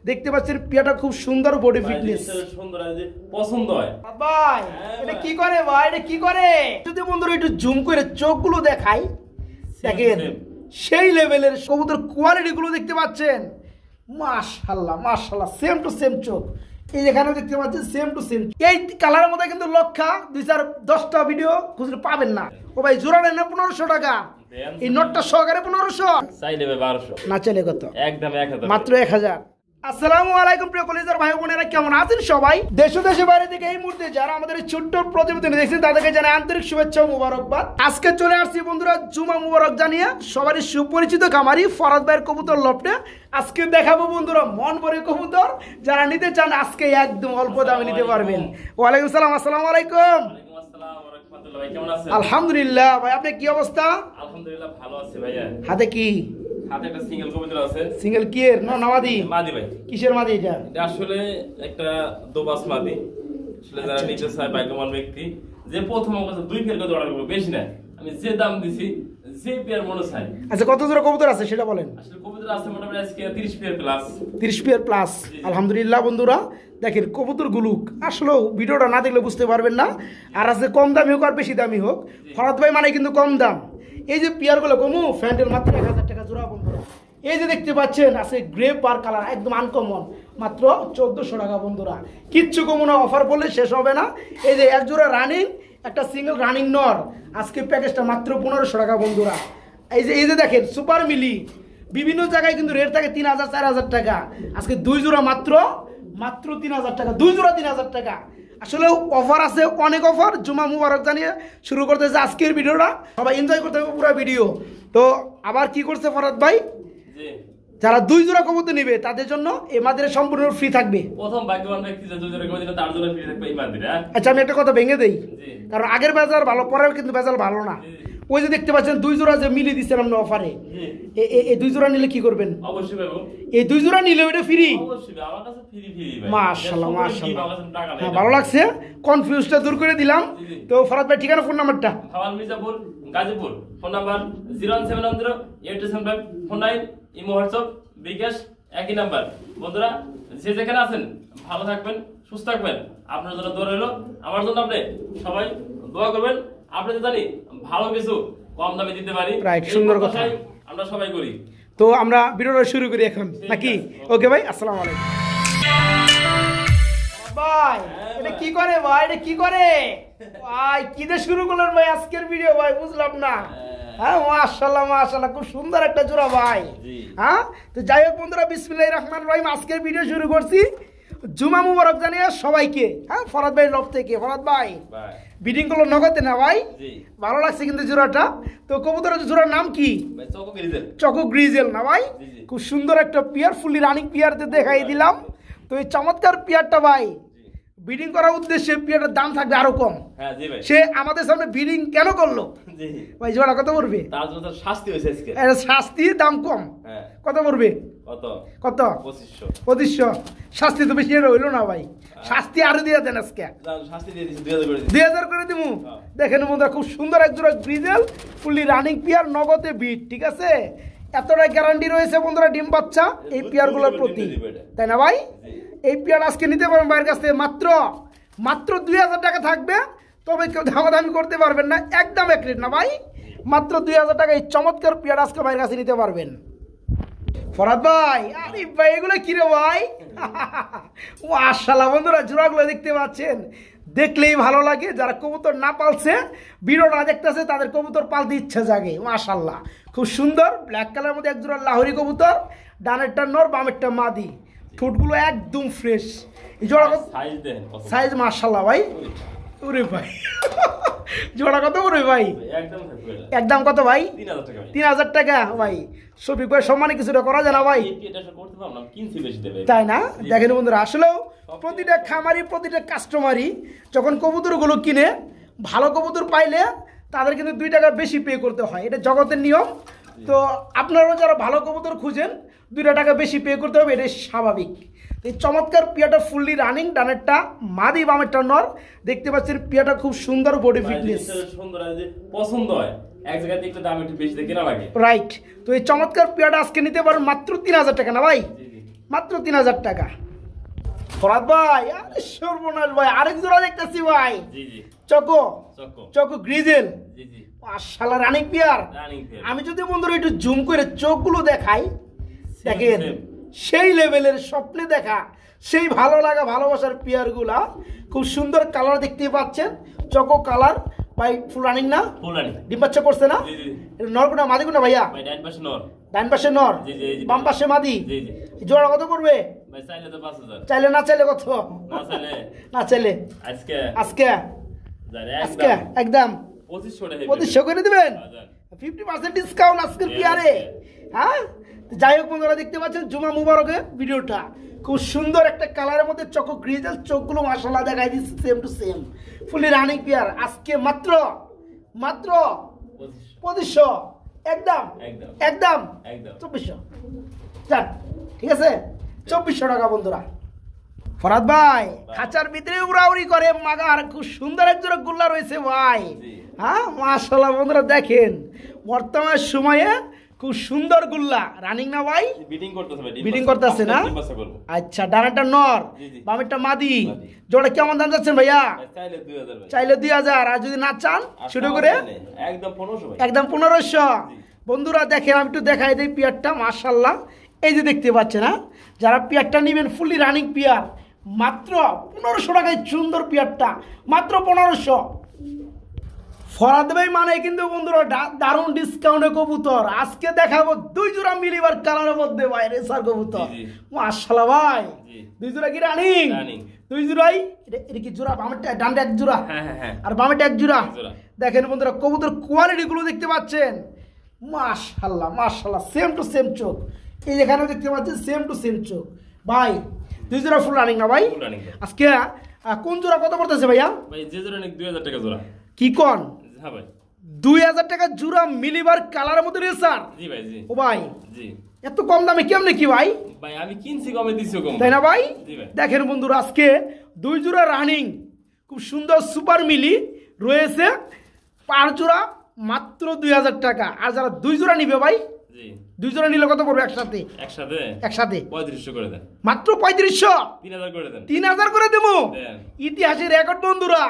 দেখতে পাচ্ছেন পিয়াটা খুব সুন্দর বডি ফিটনেস সুন্দর পছন্দ হয় ভাই। এটা কি করে ভাই, এটা কি করে যদি বন্ধুরা একটু জুম করে চোখগুলো দেখাই, দেখেন সেই লেভেলের কবুতর কোয়ালিটি গুলো দেখতে পাচ্ছেন। মাশাআল্লাহ মাশাআল্লাহ, সেম টু সেম চোখ। এই যেখানে দেখতে পাচ্ছেন সেম টু সেম। এই কালারের মধ্যে কিন্তু লক্ষা 2-10টা ভিডিও খুঁজলে পাবেন না। ও ভাই জোড়া নেন না 1500 টাকা, এই নোটটা সহকারে 1500, চাইলে 1200, না চাইলে কত? একদম 1000, মাত্র 1000। আসসালামু আলাইকুম প্রিয় কলিজার ভাই বোনেরা, কেমন আছেন সবাই? দেশ ও দেশের বাইরে থেকে এই মুহূর্তে যারা আমাদের ছোট্ট প্রতিবেদন দেখছেন তাদেরকে জানাই আন্তরিক শুভেচ্ছা ও মুবারকবাদ। আজকে চলে আসছি বন্ধুরা জুমা মুবারক জানিয়ে সবারই সুপরিচিত খামারি ফরাদ ভাইয়ের কবুতর লফটে। আজকে দেখাবো বন্ধুরা মন ভরে কবুতর, যারা নিতে চান আজকে একদম অল্প দামে নিতে পারবেন। ওয়ালাইকুম সালাম, আসসালামু আলাইকুম। আলহামদুলিল্লাহ ভাই, আপনি কি অবস্থা? আলহামদুলিল্লাহ ভালো আছি ভাইয়া। হাতে কি? হাতে একটা সিঙ্গেল কবুতর আছে। সিঙ্গেল কি এর না মাদি? মাদি ভাই। কিসের মাদি এটা? এটা আসলে একটা দোবাস মাদি। আসলে যারা নিতে চায় ভাগ্যবান ব্যক্তি, যে প্রথম অবস্থা 2 পেয়ার করে অর্ডার করবে, বেশি না। আমি যে দাম দিছি, যে পেয়ার মনে চাই। আচ্ছা কত জোড়া কবুতর আছে সেটা বলেন। আসলে কবুতর আছে মোটামুটি আজকে 30 পেয়ার প্লাস। 30 পেয়ার প্লাস, আলহামদুলিল্লাহ বন্ধুরা। দেখেন কবুতর গুলুক আসলে ভিডিওটা না দেখলে বুঝতে পারবেন না। আর আছে কম দামি হোক আর বেশি দামি হোক, ফরাদ ভাই মানে কিন্তু কম দাম। এই যে পেয়ারগুলো কমু ফ্যান্ডেল মাত্র 1000 টাকা জোড়া বন্ধুরা। এই যে দেখতে পাচ্ছেন আছে গ্রে পার কালার, একদম আনকমন, মাত্র 1400 টাকা বন্ধুরা। কিচ্ছু কমু না, অফার বললে শেষ হবে না। এই যে এক জোড়া রানিং, একটা সিঙ্গেল রানিং নর, আজকে প্যাকেজটা মাত্র 1500 টাকা বন্ধুরা। এই যে দেখেন সুপার মিলি, বিভিন্ন জায়গায় কিন্তু রেট থাকে 3000-4000 টাকা, আজকে 2 জোড়া মাত্র 3000 টাকা, 2 জোড়া 3000 টাকা। আসলে অফার আছে, অনেক অফার। জুমা মুবারক জানিয়ে শুরু করতেছে আজকের ভিডিওটা, সবাই এনজয় করতে হবে পুরো ভিডিও। তো আবার কি করছে ফরাদ ভাই, যারা 2 জোড়া কবুতর নেবে তাদের জন্য এই মাদিরা সম্পূর্ণ ফ্রি থাকবে। প্রথম ভাগ্যবান ব্যক্তি যে 2 জোড়া কবুতর তার জন্য ফ্রি থাকবে এই মাদিরা। আচ্ছা আমি একটা কথা ভেঙে দেই, কারণ আগের বাজার ভালো, পরের কিন্তু বাজার ভালো না। ওই যে দেখতে পাচ্ছেন 2 জোড়া যে মিলি দিচ্ছেন আমরা অফারে, এই 2 জোড়া নিলে কি করবেন? অবশ্যই পাবো। এই 2 জোড়া নিলে ওটা ফ্রি। অবশ্যই আমার কাছে ফ্রি ভাই। মাশাআল্লাহ মাশাআল্লাহ, হ্যাঁ ভালো লাগছে, কনফিউজটা দূর করে দিলাম। তো ফরাদ ভাই ঠিকানা, ফোন নাম্বারটা? খাওয়াল Mirzapur, Gazipur. Phone number 01710-875-49, imo WhatsApp bKash একই নাম্বার। বন্ধুরা যে যেখানে আছেন ভালো থাকবেন, সুস্থ থাকবেন। আপনার জন্য দোয়া রইল, আমার জন্য আপনি সবাই দোয়া করবেন। আপনি তো জানি ভালো কিছু কম দামে দিতে পারি, রাইট, সুন্দর কথা আমরা সবাই করি। তো আমরা ভিডিওটা শুরু করি এখন নাকি? ওকে ভাই, আসসালামু আলাইকুম। ভাই এটা কি করে ভাই, এটা কি করে ভাই, কি দিয়ে শুরু করলেন ভাই আজকের ভিডিও ভাই, বুঝলাম না। হ্যাঁ মাশাআল্লাহ মাশাআল্লাহ, খুব সুন্দর একটা জোড়া ভাই। হ্যাঁ তো যাই হোক বন্ধুরা, বিসমিল্লাহির রহমানির রহিম, আজকের ভিডিও শুরু করছি জুমা মুবারক জানিয়ে সবাইকে। হ্যাঁ ফরাদ ভাই লফ থেকে। ফরাদ ভাই বিডিং গুলো নগদে না ভাই? ভালো লাগছে কিন্তু জোড়াটা। তো কবুতরের জোড়ার নাম কি? চকো গ্রিজেল না ভাই? খুব সুন্দর একটা পিয়ার, ফুলি রানিং পিয়ারতে দেখাই দিলাম। তো এই চমৎকার পিয়ারটা ভাই বিডিং করার উদ্দেশ্যে পিয়ারটার দাম থাকবে আরো কম। সে আমাদের সামনে বিডিং কেন করলো ভাই? জোড়া কত পড়বে? তার জন্য শাস্তি হয়েছে আজকে। শাস্তি দাম কম, কত পড়বে? কত? 2500। শাস্তি তো বেশি হইলো না ভাই, শাস্তি আরো দিয়ে দেন আজকে। শাস্তি দিয়ে দিছি 2000 করে দিমু। দেখেন বন্ধুরা খুব সুন্দর এক জোড়া গ্রিজেল ফুলি রানিং পিয়ার, নগদে বিট, ঠিক আছে? এতটা গ্যারান্টি রয়েছে বন্ধুরা ডিম বাচ্চা এই পিয়ার গুলোর প্রতি, তাই না ভাই? এই পিয়ার আজকে নিতে পারবেন ভাইয়ের কাছ থেকে মাত্র 2000 টাকা থাকবে। তবে কেউ দামাদামি করতে পারবেন না, একদম এক রেট না ভাই, মাত্র 2000 টাকা এই চমৎকার পিয়ার আজকে ভাইয়ের কাছে নিতে পারবেন। ফরাদ ভাই, আরে ভাই এগুলো কি রে ভাই? মাশাআল্লাহ বন্ধুরা, জোড়াগুলো দেখতে পাচ্ছেন, দেখলেই ভালো লাগে। যারা কবুতর না পালছে ভিডিওটা দেখতেছে তাদের কবুতর পালতে ইচ্ছা জাগে। মাশাআল্লাহ খুব সুন্দর ব্ল্যাক কালারের মধ্যে এক জোড়া লাহোরি কবুতর, ডানেরটা নর বামেরটা মাদি, ঠোঁটগুলো একদম ফ্রেশ। এই জোড়া সাইজ মাশাআল্লাহ ভাই। ওরে ভাই জোড়া কত করে ভাই? একদম কত ভাই? 3000 টাকা ভাই। শফিক ভাই সম্মানে কিছুটা করা যায় না ভাই, তাই না? দেখেন বন্ধুরা, আসলেও প্রতিটা খামারি প্রতিটা কাস্টমারই যখন কবুতরগুলো কিনে, ভালো কবুতর পাইলে তাদের কিন্তু 2 টাকা বেশি পে করতে হয়, এটা জগতের নিয়ম। তো আপনারাও যারা ভালো কবুতর খুঁজেন 2 টাকা বেশি পে করতে হবে, এটাই স্বাভাবিক। এই চমৎকার পিয়াটা ফুললি রানিং, ডানেরটা মাদি বামেরটা নর। দেখতে পাচ্ছেন পিয়াটা খুব সুন্দর বডি ফিটনেস, সুন্দর পছন্দ হয়, এক জায়গাতে একটু দাম একটু বেশি কেনা লাগে, রাইট। তো এই চমৎকার পিয়াটা আজকে নিতে পারেন মাত্র 3000 টাকা না ভাই? মাত্র 3000 টাকা। ফরাদ ভাই আরে সর্বনাশ ভাই, আরেক জোড়া দেখতেছি ভাই। জি জি চকো চকো চকো গ্রিজেল, জি জি মাশাআল্লাহ রানিং পেয়ার। Running pair. আমি যদি বন্ধুরা একটু জুম করে চোখগুলো দেখাই, দেখেন same। সেই লেভেলের স্বপ্নে দেখা সেই ভালো লাগা ভালোবাসার পেয়ারগুলা, খুব সুন্দর কালার দেখতে পাচ্ছেন। চকো কালার ভাই, ফুল রানিং না? Full running. ডিম বাচ্চা করছে না? জি জি এটা নর কোনা মাদি কোনা ভাইয়া? ভাই ডান পাশে নর। ডান পাশে নর, জি জি এই যে বাম পাশে মাদি। জি জি জোড়া কত করবে? ভাই চাইলে তো 5000, চাইলে না চাইলে কত? না চাইলে না চাইলে আজকে আজকে যারে আজকে একদম একদম 2500 টাকা 2500 করে দিবেন। 50% ডিসকাউন্ট আজকের পেয়ারে। হ্যাঁ, যাই হোক বন্ধুরা, দেখতে পাচ্ছেন জুমা মুবারকের ভিডিওটা, খুব সুন্দর একটা কালারের মধ্যে চকো গ্রিজেল, চোখগুলো মাশাআল্লাহ দেখাই দিচ্ছে same to same, fully running pair. আজকে মাত্র মাত্র 2500, একদম একদম একদম একদম 2400। যান, ঠিক আছে, 2400 টাকা বন্ধুরা। ফরাদ ভাই খাঁচার ভিতরে উড়াউড়ি করে মাগার, খুব সুন্দর এক জোড়া গুল্লা রয়েছে ভাই। জি। হ্যাঁ মাশাআল্লাহ বন্ধুরা, দেখেন বর্তমান সময়ে খুব সুন্দর গুল্লা রানিং না ভাই? বিটিং করতেছে ভাই, বিডিং করতেছে না? ডিম বাচ্চা করব। আচ্ছা, ডানাটা নর, জি, জি। বামেরটা মাদি। মাদি। জোড়া কেমন দাম যাচ্ছেন ভাইয়া? ভাই চাইলে 2000 ভাই। চাইলে 2000, আর যদি না চান আর শুরু কম করে চাইলে একদম 1500 ভাই। একদম 1500। জি। বন্ধুরা দেখেন, আমি একটু দেখাই দিই পিয়ারটা, মাশাআল্লাহ এই যে দেখতে পাচ্ছেন না, যারা পিয়ারটা নেবেন ফুলি রানিং পিয়ার, মাত্র 1500 টাকায় সুন্দর পিয়ারটা, মাত্র 1500। ফরাদ ভাই মানে কিন্তু বন্ধুরা দারুণ ডিসকাউন্টে কবুতর আজকে দেখাবো 2 জোড়া মিলিবার কালারের মধ্যে ভাই, রেসার কবুতর। জি, জি। মাশাআল্লাহ ভাই, জি। 2 জোড়া কি রানিং? রানিং। 2 জোড়াই। এটা কি জোড়া? বামেরটা ডানটা এক জোড়া, হ্যাঁ হ্যাঁ হ্যাঁ আর বামেরটা এক জোড়া। এক জোড়া। দেখেন বন্ধুরা কবুতর কোয়ালিটি গুলো দেখতে পাচ্ছেন, মাশাআল্লাহ মাশাআল্লাহ, সেম টু সেম চোখ। এই যেখানেও দেখতে পাচ্ছেন সেম টু সেম চোখ ভাই। 2 জোড়া ফুল রানিং না ভাই? Full running. আজকে কোন জোড়া কত পড়তেছে ভাইয়া? ভাই যে জোড়া নিক 2000 টাকা জোড়া। কি কোন? হ্যাঁ ভাই। 2000 টাকা জোড়া মিলিবার কালারের মধ্যে রেসার? জি ভাই জি। ও ভাই, জি এত কম দামে কেমনে কি ভাই? ভাই আমি কিনছি কমে দিছি কম। তাই না ভাই? জি ভাই। দেখেন বন্ধুরা আজকে 2 জোড়া রানিং খুব সুন্দর সুপার মিলি রয়েছে, 5 জোড়া মাত্র 2000 টাকা। আর যারা 2 জোড়া নিবে ভাই, জি 2 জোড়া নিলে কত পড়বে একসাথে? একসাথে একসাথে 3500 করে দেন। মাত্র 3500। 3000 করে দেন। 3000 করে দেবো। দেন। ইতিহাসের রেকর্ড বন্ধুরা,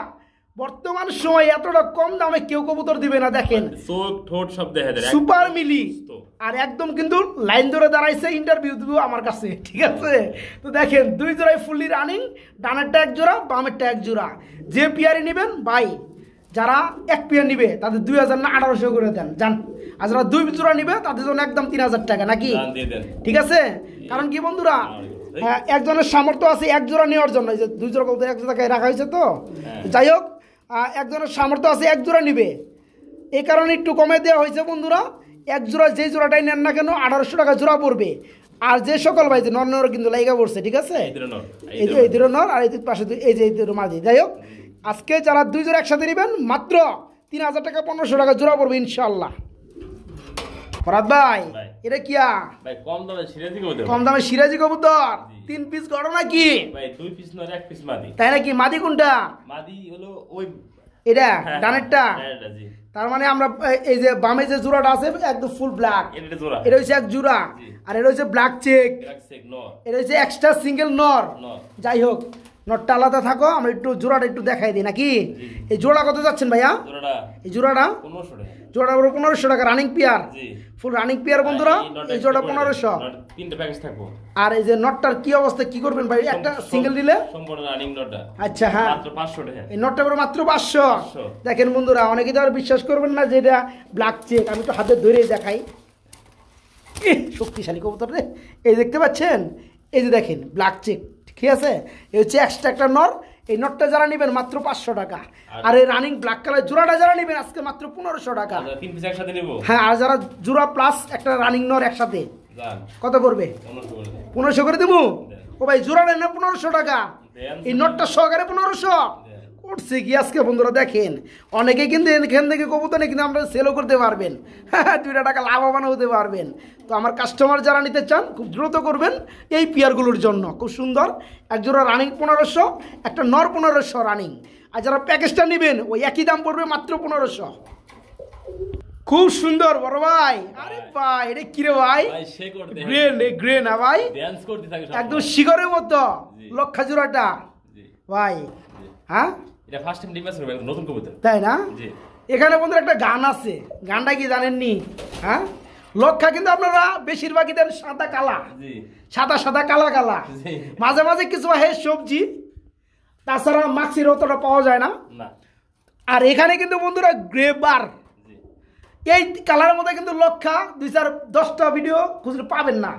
বর্তমান সময় এতটা কম দামে কেউ কবুতর দিবে না। দেখেন চোখ ঠোঁট সব দেখা দেয়। সুপার মিলি, তো। আর একদম কিন্তু লাইন ধরে দাঁড়াইছে, ইন্টারভিউ দিব আমার কাছে, ঠিক আছে? তো দেখেন 2 জোড়াই ফুললি রানিং, ডানেরটা এক জোড়া, বামেরটা এক জোড়া। যে পিয়ারি নেবেন ভাই, যারা এক পেয়ার নিবে তাদের 2000 না 1800 করে দেন যান। আর যারা 2 জোড়া নিবে তাদের জন্য একদম 3000 টাকা, নাকি? দান দিয়ে দেন। ঠিক আছে? কারণ কি বন্ধুরা, একজনের সামর্থ্য আছে এক জোড়া নেওয়ার জন্য, এই যে 2 জোড়া কবুতর এক জায়গায় রাখা হয়েছে তো। হ্যাঁ। যাই হোক, একজনের সামর্থ্য আছে এক জোড়া নিবে, এই কারণে একটু কমে দেওয়া হয়েছে বন্ধুরা। এক জোড়া যে জোড়াটাই নেন না কেন 1800 টাকা জোড়া পড়বে। আর যে সকল ভাই যে নর নর কিন্তু লাইগা পড়ছে, ঠিক আছে? এই দুটো নর। এই যে এই দুটো নর, আর এই পাশে এই যে এই দুটো মাঝি। যাই হোক, আজকে যারা 2 জোড়া একসাথে নেবেন মাত্র 3000 টাকা 1500 টাকা জোড়া পড়বে ইনশাআল্লাহ। ফরাদ ভাই ভাই। এটা কিয়া? ভাই কম দামে সিরাজি কবুতর। কম দামে সিরাজি কবুতর, জি। 3 পিস গড়ো নাকি? ভাই 2 পিস নর 1 পিস মাদি। তাই নাকি? মাদি কোনটা? মাদি হলো ওই এটা হ্যাঁ, ডানেরটা? ডানেরটা, জি। তার মানে আমরা এই যে বামে যে জোড়াটা আছে একদম ফুল ব্ল্যাক, এটা জোড়া। এটা হচ্ছে এক জোড়া। জি। আর এটা হচ্ছে ব্ল্যাক চেক, ব্ল্যাক চেক নর। এটা হচ্ছে এক্সট্রা সিঙ্গেল নর। নর। যাই হোক, নটটা আলাদা থাকো, আমরা একটু জোড়াটা একটু দেখাই দিই নাকি? জি। এই জোড়া কত যাচ্ছেন ভাইয়া? জোড়াটা এই জোড়াটা 1500 টাকা। জোড়া পুরো 1500 টাকা রানিং পেয়ার, জি। ফুল রানিং পেয়ার বন্ধুরা। নটটা এই জোড়া একটু করে দেন। 1500। নট তিনটা প্যাকেজ থাকবো। আর এই যে নটটার কি অবস্থা, কি করবেন ভাই একটা সিঙ্গেল নিলে? সম্পূর্ণ রানিং নটটা আচ্ছা হ্যাঁ, মাত্র 500 টাকা। এই নটটা পুরো মাত্র 500। 500 দেখেন বন্ধুরা, অনেকে তো আর বিশ্বাস করবেন না যে এটা ব্ল্যাক চেক। আমি তো হাতে ধরে দেখাই, শক্তিশালী কবুতর রে। এই দেখতে পাচ্ছেন, এই যে দেখেন ব্ল্যাক চেক, ঠিক আছে? এই হচ্ছে এক্সট্রা একটা নর। এই নটটা যারা নেবেন মাত্র 500 টাকা। আর এই রানিং ব্ল্যাক কালার জোড়াটা যারা নেবেন আজকে মাত্র 1500 টাকা। আমরা 3 পিস একসাথে নিব। হ্যাঁ, আর যারা জোড়া প্লাস একটা রানিং নর একসাথে জান কত পড়বে? 1500 করে দেন। 1500 করে দেবো। ও ভাই জোড়া নেন না 1500 টাকা, দেন। এই নটটা সহকারে 1500 দেন। করছে কি আজকে বন্ধুরা? দেখেন অনেকে কিন্তু এখান থেকে কবুতর নিয়ে কিন্তু আমরা সেলও করতে পারবেন, 2 টাকা লাভবান হতে পারবেন। তো আমার কাস্টমার যারা নিতে চান খুব দ্রুত করবেন এই পেয়ারগুলোর জন্য। খুব সুন্দর এক জোড়া রানিং 1500, একটা নর 1500 রানিং। আর যারা প্যাকেজটা নেবেন ওই একই দাম পড়বে মাত্র 1500। খুব সুন্দর বড় ভাই। আরে ভাই এটা কি রে ভাই? ভাই সে করতে গ্রেন গ্রেন না ভাই, ড্যান্স করতে থাকে সব একদম শিখরের মতো জি। লক্ষা জোড়াটা জি ভাই। জি। হ্যাঁ এটা ফার্স্ট টাইম ডিমাস করবে নতুন কবুতর তাই না? জি এখানে বন্ধুরা একটা গান আছে, গানটা কি জানেননি? হ্যাঁ লক্ষা কিন্তু আপনারা বেশিরভাগই দেন সাদা কালা, জি সাদা সাদা কালা কালা, জি। মাঝে মাঝে কিছু হয় সবজি, তাছাড়া মাক্সির অতটা পাওয়া যায় না। না আর এখানে কিন্তু বন্ধুরা গ্রেবার জি এই কালারের মধ্যে কিন্তু লক্ষা 2-10টা ভিডিও খুঁজলে পাবেন না,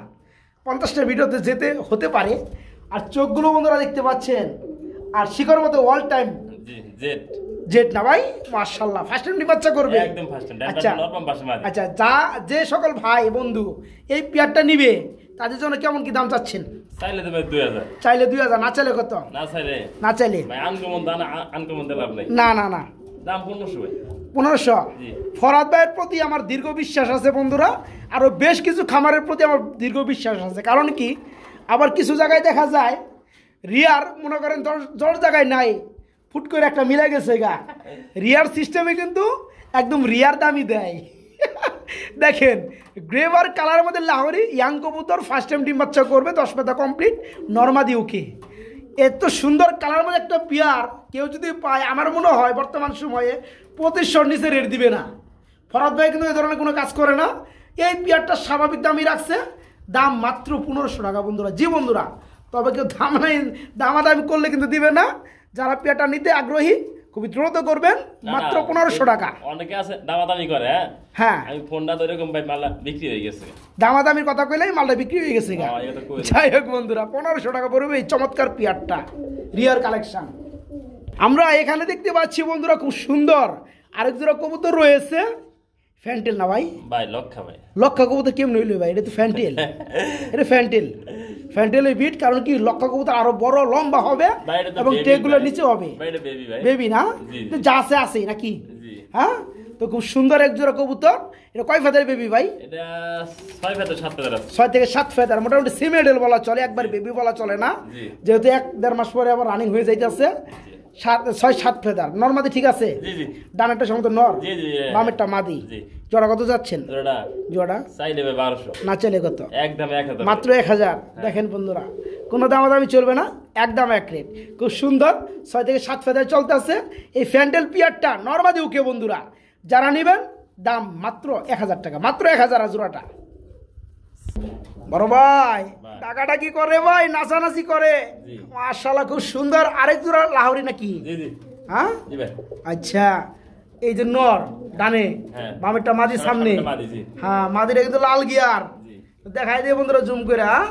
50টা ভিডিওতে যেতে হতে পারে। আর চোখগুলো বন্ধুরা দেখতে পাচ্ছেন, আর শিখর মতো অল টাইম জি জেড জেট না ভাই, মাশাআল্লাহ ফার্স্ট টাইম বাচ্চা করবে একদম ফার্স্ট টাইম আচ্ছা ডান্ডা নরম বাসে মারি আচ্ছা, যে সকল ভাই বন্ধু এই পেয়ারটা নিবে তাদের জন্য কেমন কি দাম চাচ্ছেন? চাইলে দেবে 2000 চাইলে 2000, না চাইলে কত? না চাইলে না চাইলে ভাই আনকমন দানা আনকমন দিলে লাভ নাই না না না দাম 1500 ভাই 1500। জি ফরাদ ভাইয়ের প্রতি আমার দীর্ঘ বিশ্বাস আছে বন্ধুরা, আরও বেশ কিছু খামারের প্রতি আমার দীর্ঘ বিশ্বাস আছে। কারণ কি, আবার কিছু জায়গায় দেখা যায় রিয়ার মনে করেন 10 জায়গায় নাই, ফুট করে একটা মিলে গেছে গা, রিয়ার সিস্টেমে কিন্তু একদম রিয়ার দামই দেয়। দেখেন গ্রেভার কালারের মধ্যে লাহোরি ইয়াং কবুতর ফার্স্ট টাইম ডিম বাচ্চা করবে, 10 পাতা কমপ্লিট, নর্মাদি ওকে। এত সুন্দর কালার মধ্যে একটা পেয়ার কেউ যদি পায়, আমার মনে হয় বর্তমান সময়ে 2500 নিচে রেট দিবে না। ফরাদ ভাই কিন্তু এই ধরনের কোনো কাজ করে না, এই পেয়ারটা স্বাভাবিক দামই রাখছে, দাম মাত্র 1500 টাকা বন্ধুরা। জি বন্ধুরা, তবে কেউ দামাদামি করলে কিন্তু দিবে না। যারা পেয়ারটা নিতে আগ্রহী খুবই দ্রুত করবেন, মাত্র 1500 টাকা। অনেকে আছে দামাদামি করে হ্যাঁ আমি ফোনটা তো এরকম ভাই মাল বিক্রি হয়ে গেছে দামাদামির কথা কইলেই মালটা বিক্রি হয়ে গেছে গা। হ্যাঁ, এটা তো কইলাম। যাই হোক বন্ধুরা, 1500 টাকা পড়বে এই চমৎকার পেয়ারটা, রিয়ার কালেকশন। আমরা এখানে দেখতে পাচ্ছি বন্ধুরা খুব সুন্দর আরেক জোড়া কবুতর রয়েছে, ফ্যান্টেল না ভাই? ভাই লক্ষা ভাই লক্ষা কবুতর কেমন হইলো ভাই? এটা তো ফ্যান্টেল, এটা ফ্যান্টেলের বিট। কারণ কি লক্ষা কবুতর আরো বড় লম্বা হবে ভাই, এটা তো এবং baby টেগুলো ভাই। নিচে হবে, ভাই এটা বেবি ভাই বেবি না? জি, তো জি। যা আছে নাকি? জি হ্যাঁ, তো খুব সুন্দর এক জোড়া কবুতর। এটা কয় ফেদার বেবি ভাই? এটা 6 ফেদার 7 ফেদার আছে 6 থেকে 7 ফেদার, মোটামুটি সেমিডেল বলা চলে, একবার বেবি বলা চলে না, জি। যেহেতু 1-1.5 মাস পরে আবার রানিং হয়ে যাইতেছে। 6-7 ফেদার নর্মাদি ঠিক আছে? জি জি ডানেরটা সম্ভবত নর, জি জি বামেরটা মাদি। জি জোড়া কত যাচ্ছেন? জোড়া জোড়া চাইলে ভাই 1200 না চাইলে কত? একদম 1000 মাত্র 1000। দেখেন বন্ধুরা, কোনো দামাদামি চলবে না, একদম এক রেট। খুব সুন্দর 6 থেকে 7 ফেদার চলতেছে এই ফ্যান্টেল পিয়ারটা, নর্মাদি ওকে বন্ধুরা। যারা নেবেন দাম মাত্র 1000 টাকা, মাত্র 1000 জোড়াটা। বড় ভাই টাকাটা কি করে ভাই? নাচানাচি করে, জি। মাশাআল্লাহ খুব সুন্দর। আরেক জোড়া লাহোরি নাকি? জি জি হ্যাঁ জি ভাই আচ্ছা, এই যে নর ডানে, হ্যাঁ। বামেরটা মাদি সামনে, সামনেটা মাদি, জি। হ্যাঁ মাদিটা কিন্তু লাল গিয়ার। জি দেখাই দিয়ে বন্ধুরা জুম করে, হ্যাঁ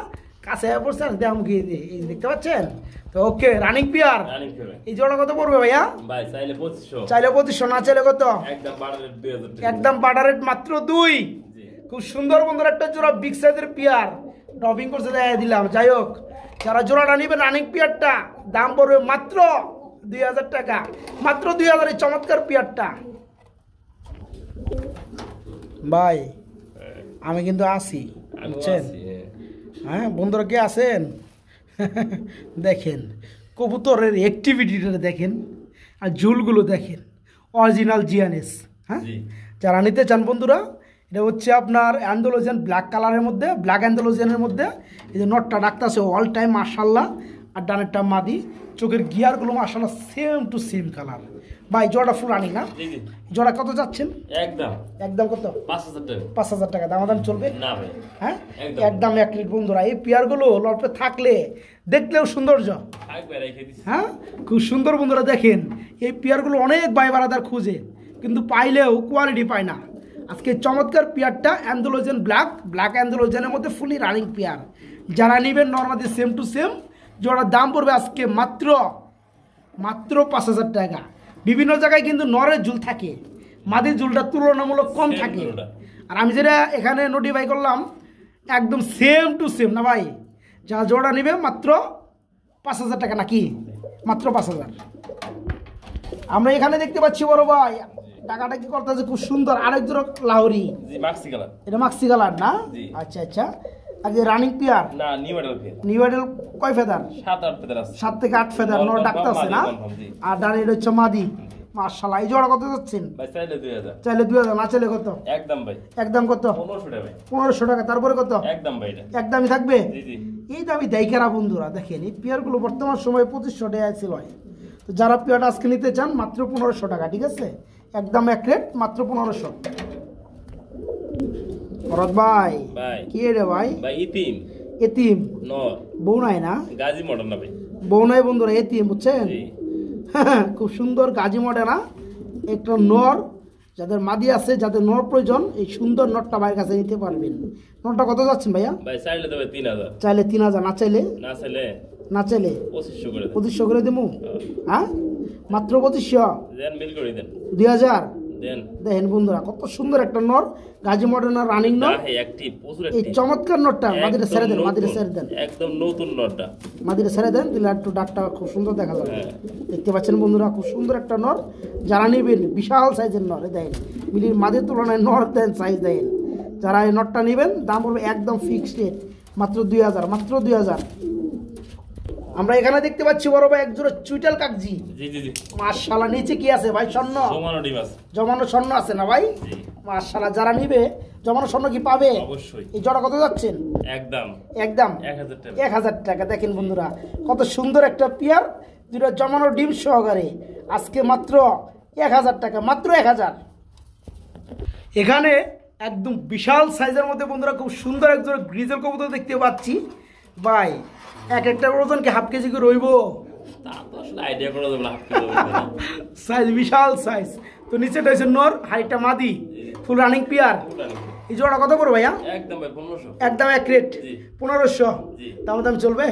কাছে পড়ছেন দাম কি এই যে দেখতে পাচ্ছেন তো? ওকে, রানিং পিয়ার। রানিং করে এই জোড়া কত পড়বে ভাইয়া? ভাই চাইলে 2500 চাইলে 2500, না চাইলে কত? একদম 2000 টাকা একদম বাটার রেট মাত্র 2। জি খুব সুন্দর বন্ধুরা একটা জোড়া বিগ সাইজের পিয়ার, ড্রপিং করছে দেখাই দিলাম। যাই হোক, যারা জোড়াটা নিবেন রানিং পিয়ারটা, দাম পড়বে মাত্র 2000 টাকা, মাত্র 2000 এই চমৎকার পিয়ারটা। ভাই আমি কিন্তু আসি, বুঝছেন? হ্যাঁ বন্ধুরা কে আছেন? দেখেন কবুতরের অ্যাক্টিভিটিটা দেখেন, আর ঝুলগুলো দেখেন, অরিজিনাল জিয়ানেস। হ্যাঁ, জি যারা নিতে চান বন্ধুরা, এটা হচ্ছে আপনার অ্যান্ডোলোজিয়ান ব্ল্যাক কালারের মধ্যে, ব্ল্যাক অ্যান্ডোলোজিয়ানের মধ্যে। এই যে নটটা ডাকতেছে অল টাইম মাশাআল্লাহ, আর ডানেরটা মাদি, চোখের গিয়ারগুলো মাশাআল্লাহ সেম টু সেম কালার। ভাই জোড়াটা ফুল রানিং না? জি জি জোড়া কত যাচ্ছেন? একদম একদম কত? 5000 টাকা 5000 টাকা। দামাদাম চলবে না ভাই হ্যাঁ, একদম। একদম এক রেট বন্ধুরা। এই পেয়ারগুলো লটে থাকলে দেখলেও সৌন্দর্য। থাকবে রেখে দিছি হ্যাঁ খুব সুন্দর বন্ধুরা। দেখেন এই পেয়ারগুলো অনেক ভাই বারাদার খুঁজে কিন্তু পাইলেও কোয়ালিটি পায় না। আজকে চমৎকার পেয়ারটা অ্যান্ডোলোজিয়ান ব্ল্যাক অ্যান্ডোলোজিয়ানের মধ্যে ফুলি রানিং পেয়ার। যারা নেবেন নর্মালি সেম টু সেম, জোড়ার দাম পড়বে আজকে মাত্র 5000 টাকা। বিভিন্ন জায়গায় কিন্তু নরের ঝুল থাকে, মাদির ঝুলটা তুলনামূলক কম Same থাকে। ঝুলটা। আর আমি যেটা এখানে নোটিফাই করলাম একদম সেম টু সেম না ভাই। যা জোড়া নেবে মাত্র 5000 টাকা নাকি? মাত্র 5000। আমরা এখানে দেখতে পাচ্ছি বড় ভাই টাকাটা কি করতেছে খুব সুন্দর আরেক জোড়া লাহোরি। জি মাক্সি কালার এটা মাক্সি কালার না? জি। আচ্ছা আচ্ছা। আর যে রানিং পেয়ার না নিউ মডেল ফের নিউ এডেল কয় ফেদার? 7-8 ফেদার আছে 7 থেকে 8 ফেদার নর Confirm, ডাকতে আছে না? মাদি confirm, জি। আর ডানে এটা হচ্ছে মাদি। মাশাআল্লাহ। এই জোড়া কত যাচ্ছেন ভাই চাইলে 2000, চাইলে 2000, না চাইলে কত? একদম ভাই একদম কত? 1500 টাকা ভাই, 1500 টাকা। তারপরে কত? একদম ভাই এটা একদমই থাকবে। জি জি এই দামি দেখারা বন্ধুরা দেখেন, এই পেয়ারগুলো বর্তমান সময়ে 2500 টাকা ছিল। তো যারা পেয়ারটা আজকে নিতে চান মাত্র 1500 টাকা, ঠিক আছে, একদম এক রেট, মাত্র 1500। ভরত ভাই ভাই কি রে ভাই? ভাই ইতিম এতিম নর বউ নাই না? গাজী মডেল না ভাই, বউ নাই বন্ধুরা, এতিম, বুঝছেন? জি খুব সুন্দর গাজী মডেলা একটা নর, যাদের মাদি আছে, যাদের নর প্রয়োজন, এই সুন্দর নরটা ভাইয়ের কাছে নিতে পারবেন। নরটা কত যাচ্ছেন ভাইয়া? ভাই চাইলে দেবে 3000, চাইলে 3000, না চাইলে? না চাইলে না চাইলে 2500 করে দেন, 2500 করে দেবো। হ্যাঁ, মাত্র 2500। দেন মিল করে দেন, 2000 দেন। দেখেন বন্ধুরা কত সুন্দর একটা নর, গাজী মডেলের রানিং নর। ভাই অ্যাক্টিভ প্রচুর এই অ্যাক্টিভ, চমৎকার নরটা মাদিরে ছেড়ে দেন, মাদিরে ছেড়ে দেন, একদম নতুন নরটা, মাদিরে ছেড়ে দেন, দিলে একটু ডাকটা খুব সুন্দর দেখা যাবে। হ্যাঁ। দেখতে পাচ্ছেন বন্ধুরা খুব সুন্দর একটা নর, যারা নেবেন বিশাল সাইজের নর দেন, মিলির মাদির তুলনায় নর দেন সাইজ দেন। যারা এই নরটা নেবেন দাম পড়বে একদম ফিক্সড রেট, মাত্র 2000, মাত্র 2000। আমরা এখানে দেখতে পাচ্ছি বড় ভাই একজোড়া চুইটাল কাকজি। জি জি জি মাশাআল্লাহ, নিচে কি আছে ভাই? স্বর্ণ, জমানো ডিম আছে, জমানো স্বর্ণ আছে না ভাই? জি মাশাআল্লাহ, যারা নিবে জমানো স্বর্ণ কি পাবে? অবশ্যই, এই জোড়া কত যাচ্ছেন? একদম একদম 1000 টাকা, 1000 টাকা। দেখেন বন্ধুরা কত সুন্দর একটা পেয়ার, দুটো জমানো ডিম সহকারে, আজকে মাত্র 1000 টাকা, মাত্র 1000। এখানে একদম বিশাল সাইজের মধ্যে বন্ধুরা খুব সুন্দর একজন গ্রিজেল কবুতর দেখতে পাচ্ছি ভাই। এক একটা ওজন কি হাফ কেজি করে রইব? তা তো আসলে আইডিয়া করে দেবো না, হাফ কিলো হবে না। সাইজ বিশাল সাইজ। তো নিচেটা হচ্ছে নর, হাইটটা মাদি, ফুল রানিং পেয়ার। এই জোড়া কত করে ভাইয়া? একদম ভাই 1500, একদম এক রেট, জি 1500। জি দামাদামি চলবে?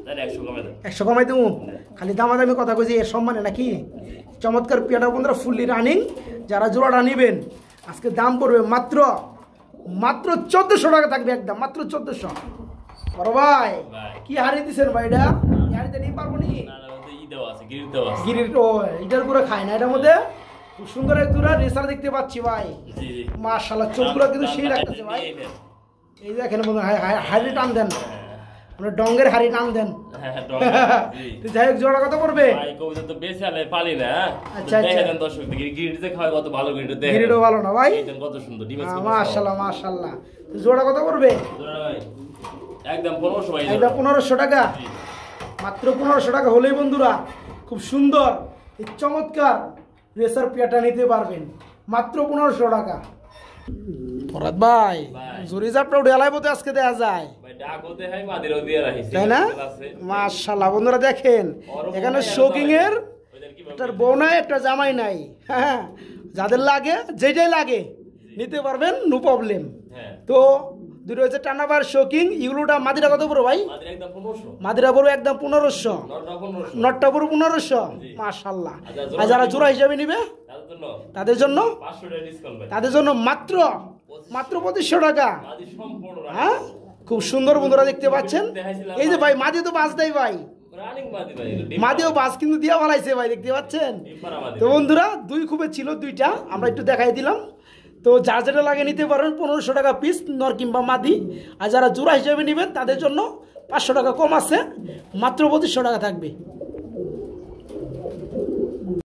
তাহলে 100 কমে দেন, 100 কমাই দেবো? খালি দামাদামি কথা কইছি এর সম্মানে নাকি? চমৎকার পেয়ারটা বন্ধুরা ফুললি রানিং, যারা জোড়াটা নেবেন আজকে দাম পড়বে মাত্র 1400 টাকা থাকবে, একদম মাত্র 1400। বড় ভাই ভাই কি হারিয়ে দিচ্ছেন ভাই? এটা এই হারিতে নিয়ে পারবো নি? না না ওতে ই দেওয়া আছে, গিরিট দেওয়া আছে, গিরির ও এটার পুরো খায় না, এটার মধ্যে খুব সুন্দর এক দুরা রেসার দেখতে পাচ্ছি ভাই। জি জি মাশাআল্লাহ, চোখগুলো কিন্তু সেই লাগতেছে ভাই। এই দেখেন বন্ধু, হাড়ি টান দেন, মানে ডঙ্গের হাড়ি টান দেন। হ্যাঁ জি তো যাই হোক, জোড়া কত পড়বে? ভাই কবুতর তো বেশি আলে পালি না, আচ্ছা, আচ্ছা। দেখেন দর্শক গিরিটে খাওয়া কত ভালো, গিরিট দেখেন, গিরিটও ভালো না ভাই? দেখেন কত সুন্দর ডিম আছে, মাশাআল্লাহ মাশাআল্লাহ। তো জোড়া কত পড়বে? ভাই একদম 1500 ভাই, একদম 1500 টাকা, জি মাত্র 1500 টাকা হলেই বন্ধুরা খুব সুন্দর এই চমৎকার রেসার পেয়ারটা নিতে পারবেন, মাত্র 1500 টাকা। ফরাদ ভাই ভাই। জুরি জাপটা উঠে এলাই বোধ আজকে দেয়া যায়, ভাই ডাক হতে হয় মাদিরও দিয়ে রাখিছি, তাই না? মাশাআল্লাহ বন্ধুরা দেখেন, এখানে শোকিং এর একটার বউ নাই, একটা জামাই নাই। হ্যাঁ, যাদের লাগে যেটাই লাগে নিতে পারবেন, নো প্রবলেম। হ্যাঁ তো দুটো হচ্ছে টানাবার শোকিং, ইগুলোটা মাদিরা কত পড়ো ভাই? মাদির একদম 1500, মাদিরা পড়ো একদম 1500, নরটা 1500, নটটা পড়ো 1500। জি। মাশাআল্লাহ। আচ্ছা, আর যারা জোড়া হিসাবে নিবে তার জন্য তাদের জন্য 500 টাকা ডিসকাউন্ট ভাই, তাদের জন্য মাত্র 2500 টাকা। মাদি সম্পূর্ণ হ্যাঁ, খুব সুন্দর বন্ধুরা দেখতে পাচ্ছেন। এই যে ভাই মাদি তো বাস দেয় ভাই, রানিং মাদি ভাই, মাদিও বাস কিন্তু দিয়া ভালাইছে ভাই, দেখতে পাচ্ছেন। তো বন্ধুরা দুই খুবই ছিল, দুইটা আমরা একটু দেখাই দিলাম। তো যার যেটা লাগে নিতে পারেন, 1500 টাকা পিস নর কিংবা মাদি। আর যারা জোড়া হিসেবে নেবেন তাদের জন্য 500 টাকা কম আছে, মাত্র 2500 টাকা থাকবে।